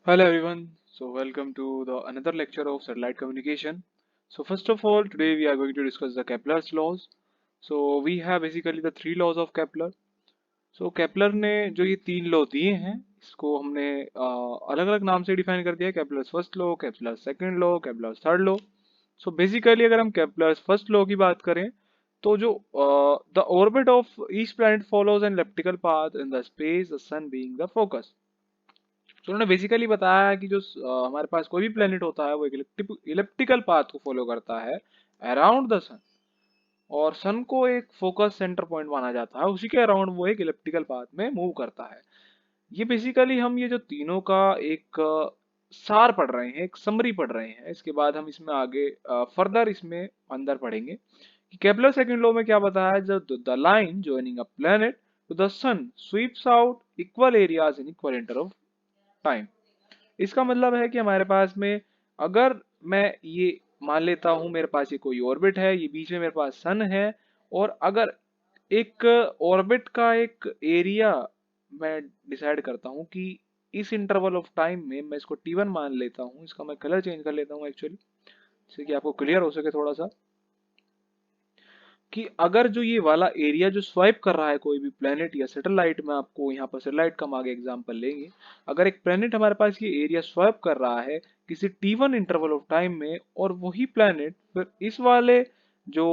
Hello everyone. So welcome to the another lecture of satellite communication. So first of all, today we are going to discuss the Kepler's laws. So we have basically the three laws of Kepler. So Kepler ने जो ये तीन law दिए हैं इसको हमने अलग अलग नाम से डिफाइन कर दिया है। Kepler's first law, Kepler's second law, Kepler's third law. So basically अगर हम केपलर्स फर्स्ट लॉ की बात करें तो जो the orbit of each planet follows an elliptical path in the space, the sun being the focus. तो उन्होंने basically बताया है कि जो हमारे पास कोई भी प्लेनेट होता है वो एक इलिप्टिकल पाथ को फॉलो करता है अराउंड द सन, और सन को एक फोकस सेंटर पॉइंट माना जाता है, उसी के अराउंड वो एक इलिप्टिकल पाथ में मूव करता है। ये बेसिकली हम ये जो तीनों का एक सार पढ़ रहे हैं, एक समरी पढ़ रहे हैं। इसके बाद हम इसमें आगे फर्दर इसमें अंदर पढ़ेंगे कि केपलर सेकंड लॉ में क्या बताया है। जब the line joining a planet to the sun sweeps out equal areas in equal inter of time. इसका मतलब है कि हमारे पास में अगर मैं ये मान लेता हूं मेरे पास ये कोई ऑर्बिट है, ये बीच में मेरे पास सन है, और अगर एक ऑर्बिट का एक एरिया मैं डिसाइड करता हूं कि इस इंटरवल ऑफ टाइम में मैं इसको T1 मान लेता हूं, इसका मैं कलर चेंज कर लेता हूं एक्चुअली, जिससे कि आपको क्लियर हो सके थोड़ा सा कि अगर जो ये वाला एरिया जो स्वाइप कर रहा है कोई भी प्लेनेट या सैटेलाइट में, आपको यहाँ पर सैटेलाइट का हम आगे एग्जांपल लेंगे। अगर एक प्लेनेट हमारे पास ये एरिया स्वाइप कर रहा है किसी T1 इंटरवल ऑफ टाइम में, और वही प्लेनेट फिर इस वाले जो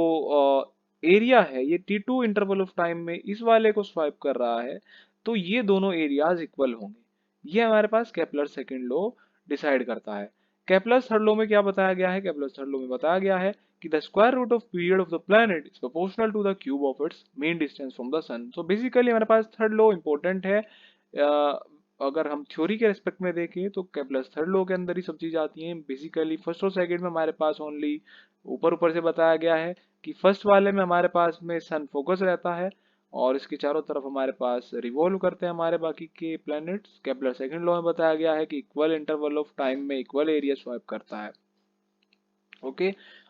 एरिया है ये T2 इंटरवल ऑफ टाइम में इस वाले को स्वाइप कर रहा है, तो ये दोनों एरियाज इक्वल होंगे। ये हमारे पास केपलर सेकंड लॉ डिसाइड करता है। केपलर थर्ड लॉ में क्या बताया गया है? केपलर थर्ड लॉ में बताया गया है कि the square root of period of the planet is proportional to the cube of its mean distance from the sun। So basically हमारे पास थर्ड लॉ इंपॉर्टेंट है। अगर हम थ्योरी के रेस्पेक्ट में देखें तो केपलर थर्ड लॉ के अंदर ही सब चीज आती हैं। बेसिकली फर्स्ट और सेकंड में हमारे पास ओनली ऊपर ऊपर से बताया गया है कि फर्स्ट वाले में हमारे पास में सन फोकस रहता है और इसके चारों तरफ हमारे पास रिवॉल्व करते हैं हमारे बाकी के प्लैनेट्स। केपलर सेकंड लॉ में बताया गया है कि इक्वल इंटरवल ऑफ टाइम में इक्वल एरिया स्वाइप करता है। ओके,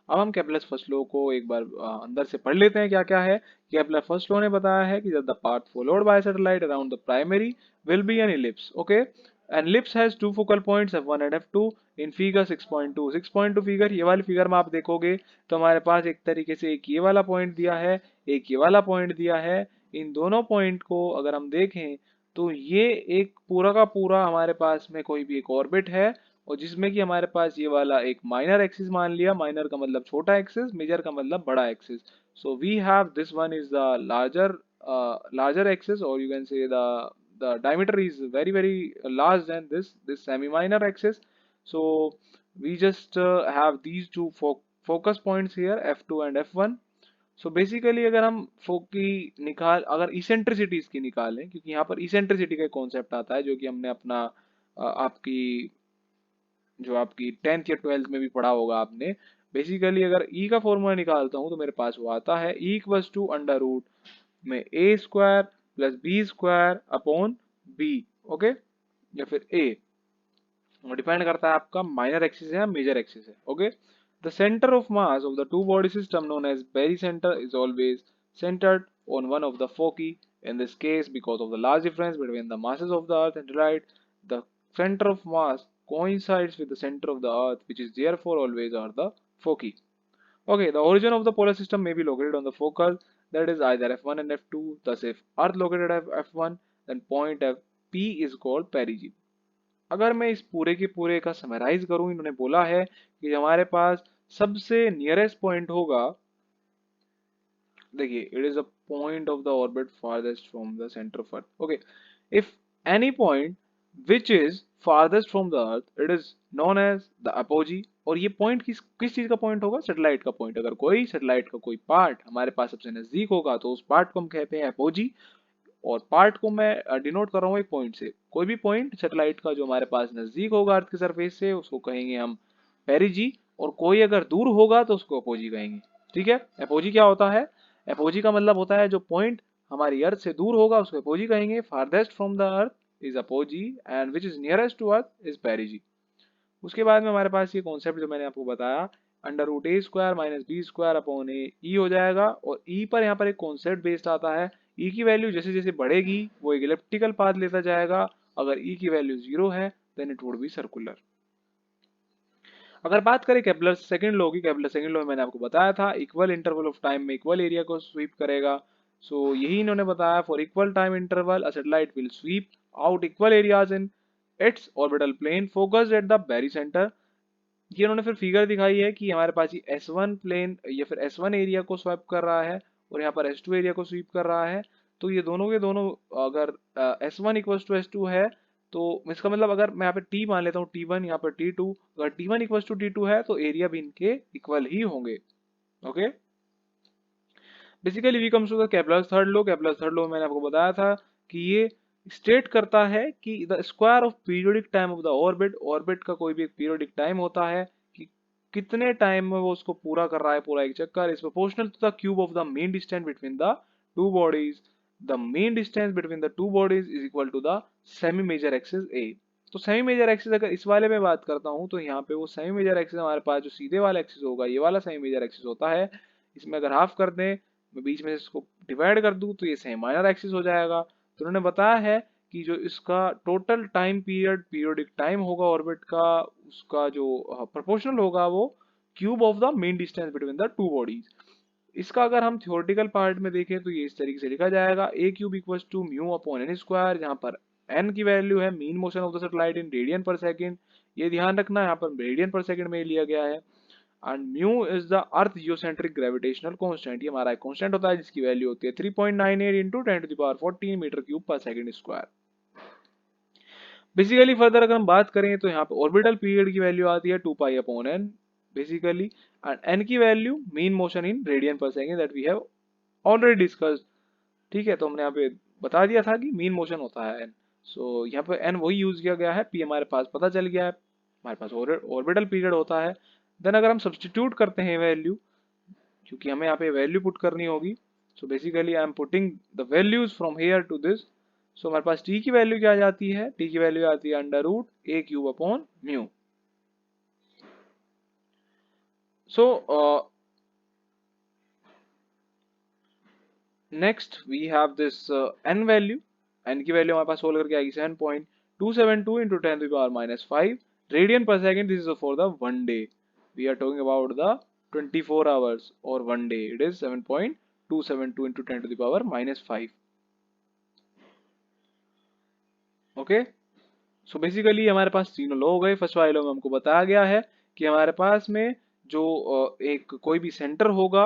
अब हम केपलर फर्स्ट लॉ को एक बार अंदर से पढ़ लेते हैं क्या क्या है। केपलर फर्स्ट लॉ ने बताया है कि the path followed by satellite around the primary will be an ellipse. Okay, an ellipse has two focal points f1 and f2 in figure 6.2। 6.2 figure, ये वाली फिगर में आप देखोगे तो हमारे पास एक तरीके से एक ये वाला पॉइंट दिया है, एक ये वाला पॉइंट दिया है। इन दोनों पॉइंट को अगर हम देखें तो ये एक पूरा का पूरा हमारे पास में कोई भी एक ऑर्बिट है, और जिसमें कि हमारे पास ये वाला एक माइनर एक्सिस मान लिया। माइनर का मतलब छोटा एक्सिस, मेजर का मतलब बड़ा axis. So we have this one is the larger axis, or you can say the diameter is very large than this semi minor axis। So we just have these two focus points here, f2 and f1। So basically अगर हम फोकी निकाल अगर इसेंट्रिसिटीज की निकालें, क्योंकि यहाँ पर eccentricity का कॉन्सेप्ट आता है जो कि हमने अपना आपकी जो आपकी 10th या 12th में भी पढ़ा होगा आपने। बेसिकली अगर ई का फॉर्मूला निकालता हूँ तो मेरे पास वो आता है E equals to under root में A square plus B square upon B. Okay, या फिर ए, वो डिपेंड करता है आपका माइनर एक्सिस है या मेजर एक्सिस है। Okay, the centre of mass of the two body system known as pericenter is always centered on one of the foci। In this case, because of the large difference between the masses of the earth and satellite, the center of mass coincides with the center of the earth, which is therefore always are the foci। Okay, the origin of the polar system may be located on the focal, that is either f1 and f2। Thus if earth located at f1, then point p is called perigee। अगर मैं इस पूरे के पूरे का summarise करूं, इन्होंने बोला है कि हमारे पास सबसे नियरेस्ट पॉइंट होगा, देखिए it is a point of the orbit farthest from the centre of earth. Okay, if any point which is farthest from the earth it is known as the apogee. और ये point किस चीज का point होगा? Satellite का point. अगर कोई satellite का कोई पार्ट हमारे पास सबसे नजदीक होगा तो उस पार्ट को हम कहते हैं अपोजी, और पार्ट को मैं डिनोट कर रहा हूँ एक पॉइंट से। कोई भी पॉइंट सैटेलाइट का जो हमारे पास नजदीक होगा अर्थ की सरफेस से उसको कहेंगे हम पेरिजी, और कोई अगर दूर होगा तो उसको अपोजी कहेंगे। ठीक है, अपोजी क्या होता है? अपोजी का मतलब होता है जो पॉइंट हमारी अर्थ से दूर होगा उसको अपोजी कहेंगे। Farthest from the earth is apogee and which is nearest to earth is perigee. उसके बाद में हमारे पास ये कॉन्सेप्ट जो मैंने आपको बताया, under root A square minus B square upon A E हो जाएगा। और ई पर यहाँ पर एक कॉन्सेप्ट बेस्ड आता है, ई की वैल्यू जैसे जैसे बढ़ेगी वो एक इलिप्टिकल पाथ लेता जाएगा। अगर ई की वैल्यू 0 है then it would be circular. अगर बात करें केपलर सेकंड लॉ की, केपलर सेकंड लॉ में मैंने आपको बताया था इक्वल इंटरवल ऑफ टाइम में इक्वल एरिया को स्वीप करेगा। सो यही इन्होंने बताया, for equal time interval a satellite will sweep out equal areas in its orbital plane focused at the very centre. ये उन्होंने फिर फिगर दिखाई है कि हमारे पास ये S1 प्लेन या फिर S1 एरिया को स्वैप कर रहा है और यहाँ पर S2 एरिया को स्वीप कर रहा है। तो ये दोनों के दोनों अगर S1 इक्वल्स टू S2 है तो इसका मतलब अगर मैं यहाँ पे T मान लेता हूँ T1, यहाँ पर T2, अगर T1 इक्वल्स टू T2 है तो एरिया भी इनके इक्वल ही होंगे। Okay, basically we comes to the Kepler's third law. Kepler's third law मैंने आपको बताया था कि ये स्टेट करता है कि the square of periodic time of the orbit, orbit का कोई भी एक पीरियोडिक टाइम होता है कि कितने टाइम में वो उसको पूरा कर रहा है पूरा एक चक्कर, is proportional to the cube of the mean distance between the two bodies. The mean distance between the two bodies is equal to the semi major axis A. तो सेमी मेजर एक्सिस अगर इस वाले में बात करता हूँ तो यहाँ पे वो सेमी मेजर एक्सिस हमारे पास जो सीधे वाला एक्सिस होगा ये वाला सेमी मेजर एक्सिस होता है। इसमें अगर हाफ कर दें, मैं बीच में से इसको डिवाइड कर दूं तो ये सेमी माइनर एक्सिस हो जाएगा। तो उन्होंने बताया है कि जो इसका total time period periodic time होगा ऑर्बिट का, उसका जो प्रोपोर्शनल होगा वो cube of the mean distance between the two bodies. इसका अगर हम थ्योरेटिकल पार्ट में देखें तो ये इस तरीके से लिखा जाएगा, A cube equals to mu upon N square, जहां पर एन की वैल्यू है mean motion of the satellite in radian per second. ये ध्यान रखना यहाँ पर रेडियन पर सेकंड में लिया गया है। And mu is the earth geocentric gravitational constant, ये हमारा एक कांस्टेंट होता है जिसकी वैल्यू होती है 3.98 इंटू 10⁻14 मीटर क्यूब पर सेकंड स्क्वायर। बेसिकली फर्दर अगर हम बात करें तो यहाँ पे ऑर्बिटल पीरियड की वैल्यू आती है 2 pi upon N basically, and N की value mean motion in radian per second that we have already discussed. ठीक है, तो हमने यहाँ पे बता दिया था कि मीन मोशन होता है एन। सो यहाँ पे एन वही यूज किया गया है, पी हमारे पास पता चल गया है, हमारे पास ऑर्बिटल पीरियड होता है। देन अगर हम सब्सटीट्यूट करते हैं वैल्यू, क्योंकि हमें यहाँ पे वैल्यू पुट करनी होगी, so basically I am putting the values from here to this. So हमारे पास टी की वैल्यू क्या आ जाती है, टी की वैल्यू आती है under root A cube upon mu. So next we have this N value, N की वैल्यू हमारे पास सोल्व करके आएगी 7.272 into 10⁻⁵ radian per second. This is for the one day, we are talking about the 24 hours और one day, it is 7.272 into 10⁻⁵। Okay, so basically हमारे पास तीनों law हो गए। फर्स्ट वाले लॉ में हमको बताया गया है कि हमारे पास में जो एक कोई भी सेंटर होगा,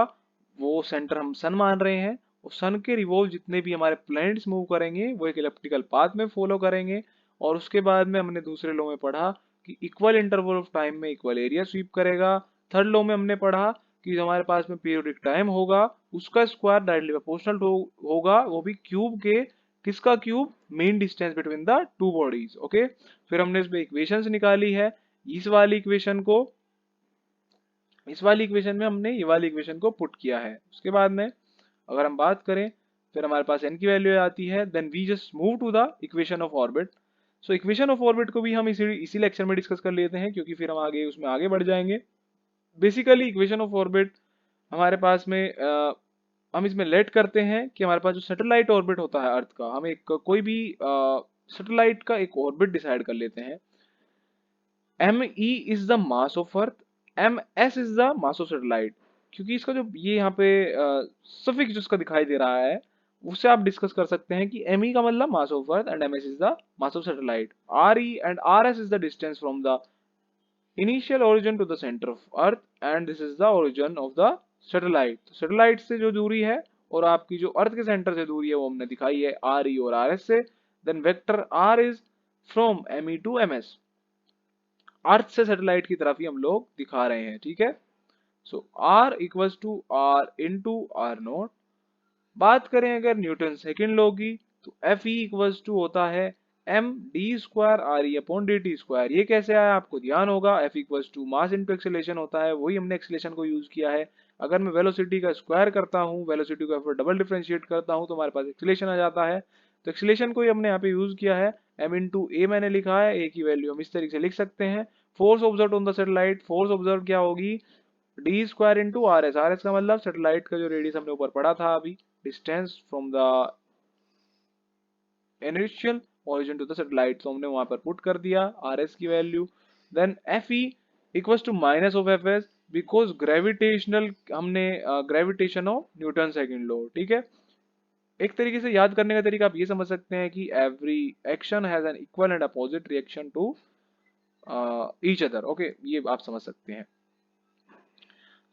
वो सेंटर हम सन मान रहे हैं, और सन के रिवॉल्व जितने भी हमारे प्लैनेट्स मूव करेंगे वो एक इलिप्टिकल पाथ में फॉलो करेंगे। और उसके बाद में हमने दूसरे लॉ में पढ़ा कि इक्वल इंटरवल ऑफ टाइम में इक्वल एरिया स्वीप करेगा। थर्ड लॉ में हमने पढ़ा कि जो हमारे पास में पीरियोडिक टाइम होगा उसका स्क्वायर डायरेक्टली प्रोपोर्शनल होगा, वो भी क्यूब के, किसका cube, mean distance between the two bodies. Okay, फिर हमने इसमें इक्वेशंस निकाली है, इस वाली इक्वेशन को, इस वाली इक्वेशन में हमने ये वाली इक्वेशन को पुट किया है। उसके बाद में अगर हम बात करें, फिर हमारे पास n की वैल्यू आती है, then we just move to the equation of orbit. So equation of orbit को भी हम इसी लेक्चर में डिस्कस कर लेते हैं, क्योंकि फिर हम आगे उसमें आगे बढ़ जाएंगे। बेसिकली इक्वेशन ऑफ ऑर्बिट हमारे पास में हम इसमें लेट करते हैं कि हमारे पास जो सैटेलाइट ऑर्बिट होता है अर्थ का, हम एक कोई भी सैटेलाइट का एक ऑर्बिट डिसाइड कर लेते हैं। M E is the mass of earth, M S is the mass of satellite. क्योंकि इसका जो ये यहाँ पे सफिक्स जिसका दिखाई दे रहा है, उससे आप डिस्कस कर सकते हैं कि एम ई का मतलब mass of earth and M S is the mass of satellite. R E and R S is the distance from the initial origin to the centre of earth and this is the origin of the satellite. Satellite से जो दूरी है और आपकी जो अर्थ के centre से दूरी है वो हमने दिखाई है आर ई और आर एस से। Then vector R is from M E to M S, earth से सैटेलाइट की तरफ ही हम लोग दिखा रहे हैं। ठीक है, so R equals to R into R nought. बात करें अगर न्यूटन सेकेंड लॉ की, तो एफ ई इक्वल्स टू होता है M D square R E upon D T square. ये कैसे आया आपको ध्यान होगा, F equals to mass into acceleration होता है, वही हमने एक्सेलेरेशन को यूज किया है। अगर मैं वेलोसिटी का स्क्वायर करता हूँ, वेलोसिटी को फिर डबल डिफरेंशिएट करता हूँ तो हमारे पास एक्सेलेरेशन आ जाता है। तो एक्सेलेरेशन को ही हमने यहाँ पे यूज किया है, एम इंटू ए मैंने लिखा है, ए की वैल्यू हम इस तरीके से लिख सकते हैं। Force observe on the satellite, force observe क्या होगी, D square into R S. R S का मतलब सैटेलाइट का जो रेडियस हमने ऊपर पढ़ा था अभी, distance from the initial origin to the satellite, तो हमने वहां पर पुट कर दिया RS की value. Then FE equals to minus of FS because gravitational, हमने gravitation of Newton second law. ठीक है, एक तरीके से याद करने का तरीका आप ये समझ सकते हैं कि every action has an equal and opposite reaction to each other. Okay, ये आप समझ सकते हैं.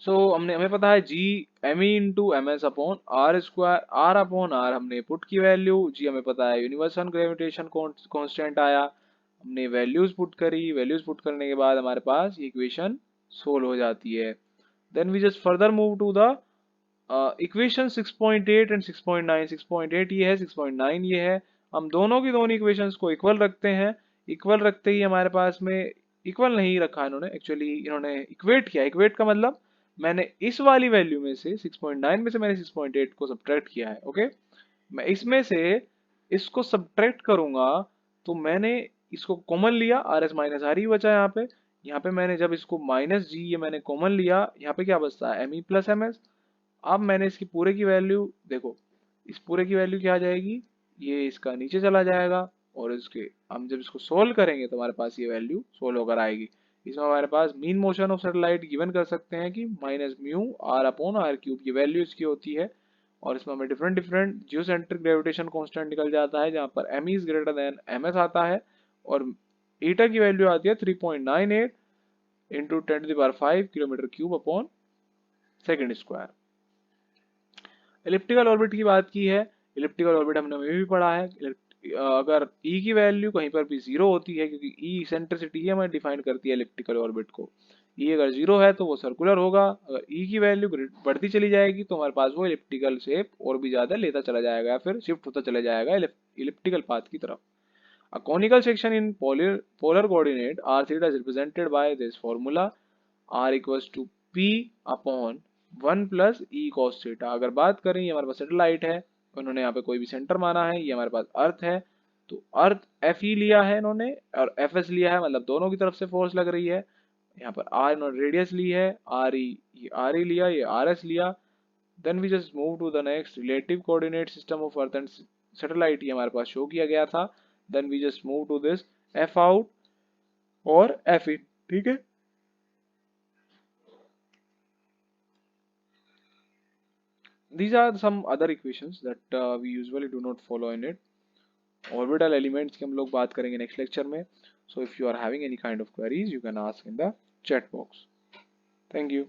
सो हमें पता है G M E into M S upon R square, R upon R हमने पुट की वैल्यू, जी हमें पता है यूनिवर्सल ग्रेविटेशन कांस्टेंट आया, हमने वैल्यूज पुट करी, वैल्यूज पुट करने के बाद हमारे पास ये इक्वेशन सोल्व हो जाती है. Then we just further move to the equation 6.8 and 6.9. 6.8 ये है, 6.9 ये है. हम दोनों की दोनों इक्वेशंस को इक्वल रखते हैं. इक्वल रखते ही हमारे पास में, इक्वल नहीं रखा इन्होंने, एक्चुअली इन्होंने इक्वेट किया. इक्वेट का मतलब मैंने इस वाली वैल्यू में से 6.9 में से मैंने 6.8 को सब्ट्रैक्ट किया है. ओके, मैं इसमें से इसको सब्ट्रैक्ट करूंगा तो मैंने इसको कॉमन लिया, आर एस माइनस आर ही बचा यहाँ पे. यहाँ पे मैंने जब इसको माइनस जी ये मैंने कॉमन लिया, यहाँ पे क्या बचता है M E plus M S. अब मैंने इसकी पूरे की वैल्यू देखो, इस पूरे की वैल्यू क्या आ जाएगी, ये इसका नीचे चला जाएगा और इसके हम जब इसको सोल्व करेंगे तो हमारे पास ये वैल्यू सोल्व होकर आएगी. इसमें हमारे पास mean motion of satellite given कर सकते हैं कि minus mu R upon R cube, ये वैल्यू इसकी होती है. और इसमें हमें different different geocentric gravitation constant निकल जाता है, जहाँ पर M is greater than M S आता है और ईटा की वैल्यू आती है 3.98 into 10⁵ kilometre cube upon second square. Elliptical orbit की बात की है. इलिप्टिकल ऑर्बिट हमने अभी भी पढ़ा है. अगर ई की वैल्यू कहीं पर भी जीरो होती है, क्योंकि ई इसेंट्रिसिटी ही हमें डिफाइन करती है इलिप्टिकल ऑर्बिट को, ई अगर जीरो है तो वो सर्कुलर होगा. अगर ई की वैल्यू बढ़ती चली जाएगी तो हमारे पास वो इलिप्टिकल शेप और भी ज्यादा लेता चला जाएगा या फिर शिफ्ट होता चला जाएगा इलिप्टिकल पाथ की तरफ. A conical section in polar coordinate r theta is represented by this formula r equals to p upon 1 plus e cos theta. अगर बात करें, ये हमारे पास सैटेलाइट है, उन्होंने यहाँ पे कोई भी सेंटर माना है, ये हमारे पास अर्थ है, तो अर्थ एफ ई लिया है इन्होंने और एफ एस लिया है, मतलब दोनों की तरफ से फोर्स लग रही है. यहाँ पर आर इन्होंने रेडियस ली है, आर ई, ये आर ई लिया, ये आर एस लिया. Then we just move to the next relative coordinate system of earth and satellite, ये हमारे पास शो किया गया था. Then we just move to this f out और f in. ठीक है, these are some other equations that we usually do not follow in it. Orbital elements की हम लोग बात करेंगे next lecture में. So if you are having any kind of queries, you can ask in the chat box. Thank you.